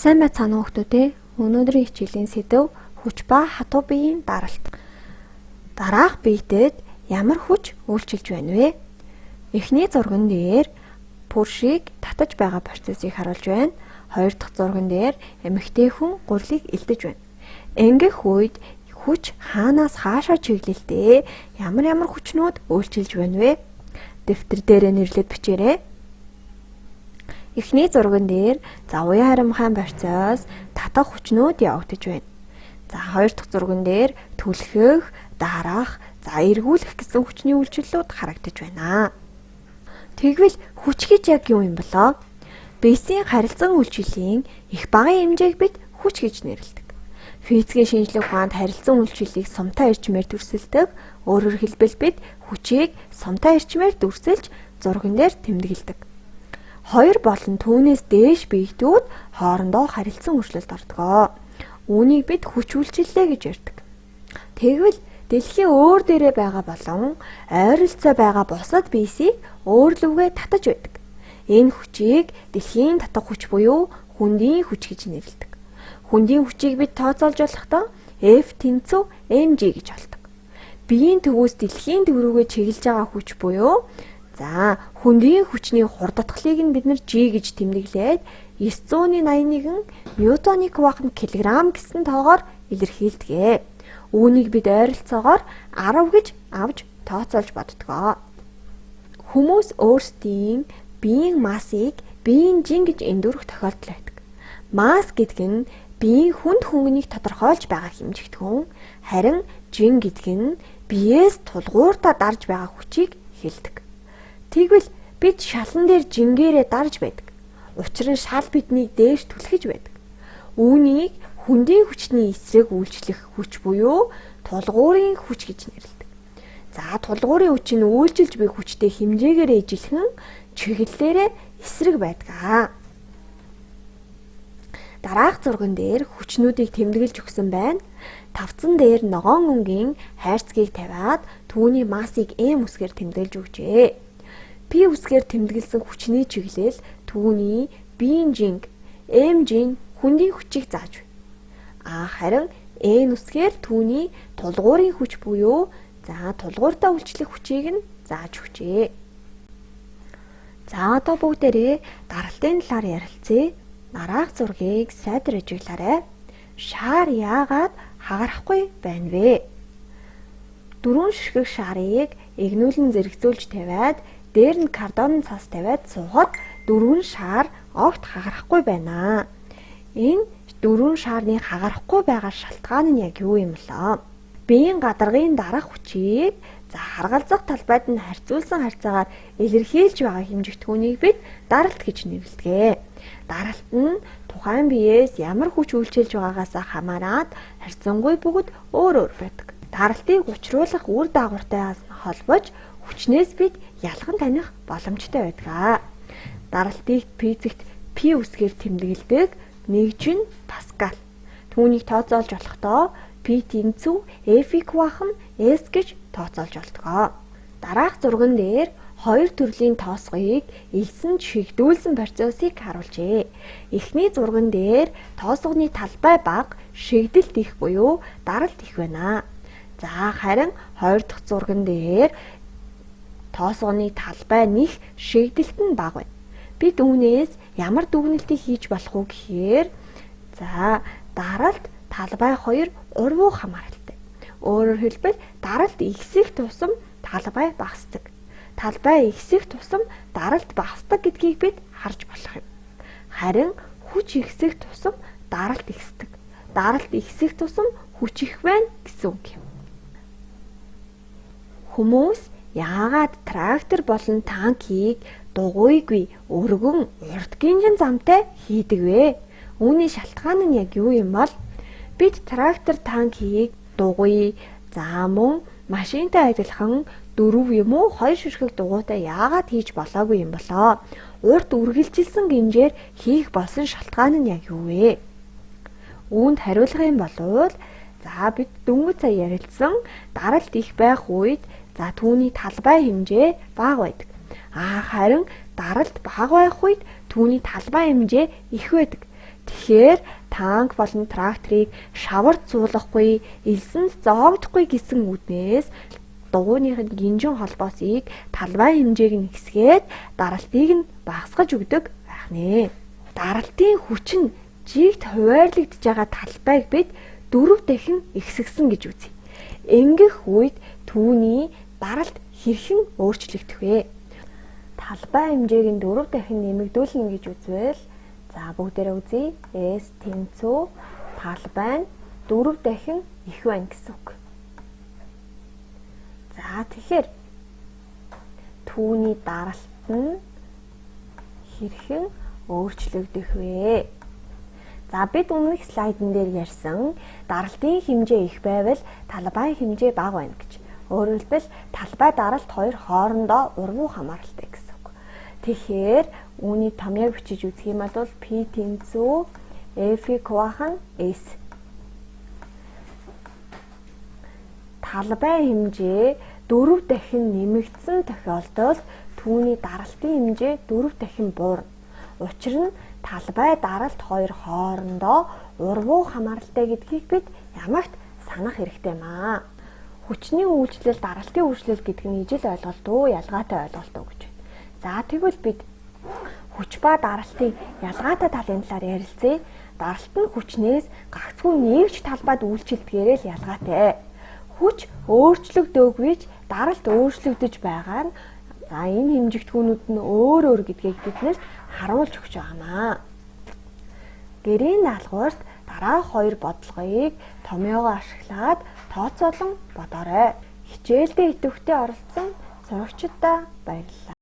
Сайн байцгаана уу хүмүүс ээ. Өнөөдрийн хичээлийн сэдэв хүч ба хатуу биеийн даралт. Дараах биетэд ямар хүч үйлчилж байна вэ? Эхний зурган дээр пүршийг татаж байгаа процессыг харуулж байна. Хоёр дахь зурган дээр эмэгтэй хүн гурилыг элдэж байна. Ингэх үед хүч хаанаас хаашаа чиглэлтэй ямар хүчнүүд үйлчилж байна вэ? Дэвтэр дээр нэрлээд бичээрэй. Эхний зурган дээр уян харамхайн барьцаас татах хүчнүүд явагдаж байна. Хоёр дахь зурган дээр түлхэх, дараах, эргүүлэх гэсэн хүчний үйлчлэлүүд харагдаж байна. Тэгвэл хүч гэж яг юу юм болоо? Биесийн харилцан үйлчлэлийн их багын хэмжээг бид хүч гэж нэрлэдэг. Физикийн шинжлэх ухаанд харилцан үйлчлэлийг сумтай эрчмээр дүрсэлдэг. Өөрөөр хэлбэл бид хүчийг сумтай эрчмээр дүрсэлж зурган дээр тэмдэглэдэг. Хоёр болон түүнээс дээш биетүүд хоорондоо харилцан үйлчлэлд ордог. Үүнийг бид хүч үйлчлэлээ гэж ярьдаг. Тэгвэл дэлхийн өөр дээрээ байгаа болон ойролцоо байгаа бусад биесийг өөр лүгээ татаж байдаг. Энэ хүчийг дэлхийн татах хүч буюу хүндийн хүч гэж нэрлэдэг. Хүндийн хүчийг бид тооцоолж болохдоо F тэнцүү mg гэж олдог. Биеийн төвөөс дэлхийн төв рүүгээ чиглэж байгаа хүч буюу хүндийн хүчний хурдтгалыг нь бид нар G гэж тэмдэглээд 981 ньютоны квант килограмм гэсэн тоогоор илэрхийлдэг. Үүнийг бид ойролцоогоор 10 гэж авч тооцоолж боддог. Хүмүүс өөрсдийн биеийн массыг биеийн жин гэж эндүрэх тохиолдол байдаг. Масс гэдэг нь биеийн хүнд хөнгөнийг тодорхойлж байгаа хэмжигдэхүүн, харин жин гэдэг нь биеэс тулгууртаа дарж байгаа хүчийг хэлдэг. Тэгвэл бид шалан дээр жингээрээ дарж байдаг. Учир нь шал биднийг дээш түлхэж байдаг. Үүнийг хүндийн хүчний эсрэг үйлчлэх хүч буюу тулгуурын хүч гэж нэрлэдэг. Тулгуурын хүч нь үйлчилж буй хүчтэй хэмжээгээр ижилхэн чиглэлээрээ эсрэг байдаг. Дараах зурган дээр хүчнүүдийг тэмдэглэж өгсөн байна. Тавцан дээр ногоон өнгийн хайрцгийг тавиад түүний массыг m үсгээр тэмдэглэж өгчээ. P үсгээр тэмдэглэсэн хүчний чиглэл түүний биеийн жинг mg хүндийн хүчийг зааж байна. Харин n үсгээр түүний тулгуурын хүч буюу тулгууртаа үйлчлэх хүчийг нь зааж өгчээ. Одоо бүгдээрээ даралтын талаар ярилцъя. Дараах зургийг сайдэр ажиглаарай. Шар яагаад хагарахгүй байна вэ? Дөрвөн ширхэг шарыг эгнүүлэн зэрэгцүүлж тавиад дээр нь картонын цас тавиад суугаад дөрвөн шар огт хагарахгүй байна. Энэ дөрвөн шарны хагарахгүй байгаа шалтгаан нь яг юу юм болоо? Биеийн гадаргын дарах хүчийг харгалзах талбайд нь харьцуулсан харьцаагаар илэрхийлж байгаа хэмжигдэхүүнийг бид даралт гэж нэрлэдэг. Даралт нь тухайн биеэс ямар хүч үйлчилж байгаагаас хамаарат харьцангуй бүгд өөр байдаг. Даралтыг учруулах үр дагавартайгаас холбож хүчнээс бид ялхан таних боломжтой байдаг. Даралтыг физикт P үсгээр тэмдэглэдэг нэгж нь паскал. Түүнийг тооцоолж болохдоо P тэнцүү F-ийг хуваах нь S гэж тооцоолж болдог. Дараах зурган дээр хоёр төрлийн тоосгоёг элсэн шигдүүлсэн процессыг харуулжээ. Эхний зурган дээр тоосгоны талбай бага, шигдэлт их буюу даралт их байна. Харин хоёр дахь зурган дээр тоосгоны талбай них, шигдэлт нь бага байна. Бид үүнээс ямар дүгнэлтийг хийж болох вэ гэхээр даралт талбай хоёр урвуу хамааралтай. Өөрөөр хэлбэл даралт ихсэх тусам талбай багасдаг. Талбай ихсэх тусам даралт багасдаг гэдгийг бид харж болох юм. Харин хүч ихсэх тусам даралт ихсдэг. Даралт ихсэх тусам хүч их байна гэсэн үг юм. Хүмүүс яагаад трактор болон танкийг дугуйгүй өргөн урт гинжин замтай хийдэг вэ? Үүний шалтгаан нь яг юу юм бол бид трактор танкийг дугуй, мөн машинтай адилхан 4 юм уу 2 ширхэг дугуйтай яагаад хийж болоогүй юм болоо? Урт үргэлжилсэн гинжээр хийх болсон шалтгаан нь яг юу вэ? Үүнд хариулах юм бол бид дөнгөж сая ярилцсан даралт их байх үед түүний талбай хэмжээ бага байдаг. Харин даралт бага байх үед түүний талбай хэмжээ их байдаг. Тэгэхээр танк болон тракторыг шавард суулгахгүй, элсэнд зоогдохгүй гэсэн үднээс дугуйныхын гинжин холбоосыг талбай хэмжээг нь ихсгээд даралтыг нь багасгаж өгдөг байх нэ. Даралтын хүч нь жигт хуваарлагдж байгаа талбайг бид 4 дахин ихсгсэн гэж үзье. Ингэх үед түүний даралт хэрхэн өөрчлөгдөх вэ? Талбай хэмжээг нь 4 дахин нэмэгдүүлнэ гэж үзвэл за бүгдээрээ үзье. S тэнцүү талбай нь 4 дахин их байна гэсэн үг. За тэгэхээр түүний даралт нь хэрхэн өөрчлөгдөх вэ? За бид өмнөх слайдн дээр ярьсан даралтын хэмжээ их байвал талбай хэмжээ бага байна гэж. Өөрөөр хэлбэл талбай даралт хоёр хоорондоо урвуу хамааралтай гэсэн үг. Тэгэхээр үүний томьёог бичиж үзэх юм бол P тэнцүү F-ийг хуваах нь S. Талбай хэмжээ 4 дахин нэмэгдсэн тохиолдолд түүний даралтын хэмжээ 4 дахин буурна. Учир нь талбай даралт хоёр хоорондоо урвуу хамааралтай гэдгийг бид ямагт санах хэрэгтэй маа. Хүчний үйлчлэл, даралтын үйлчлэл гэдэг нь ижил ойлголт уу, ялгаатай ойлголт уу гэж байна. За тэгвэл бид хүч ба даралтын ялгаатай талын талаар ярилцъя. Даралт нь хүчнээс гагцхүү нэгж талбайд үйлчилдгээрээ л ялгаатай. Хүч өөрчлөгдөөгүй ч даралт өөрчлөгдөж байгаа нь за энэ хэмжигдэхүүнүүд нь өөр гэдгийг биднэрт харуулж өгч байгаамаа. Гэрийн даалгаварт дараах хоёр бодлогыг томьёогоо ашиглаад тооцоолон бодоорой. Хичээлдээ идэвхтэй оролцсон сурагчдаа баярлалаа.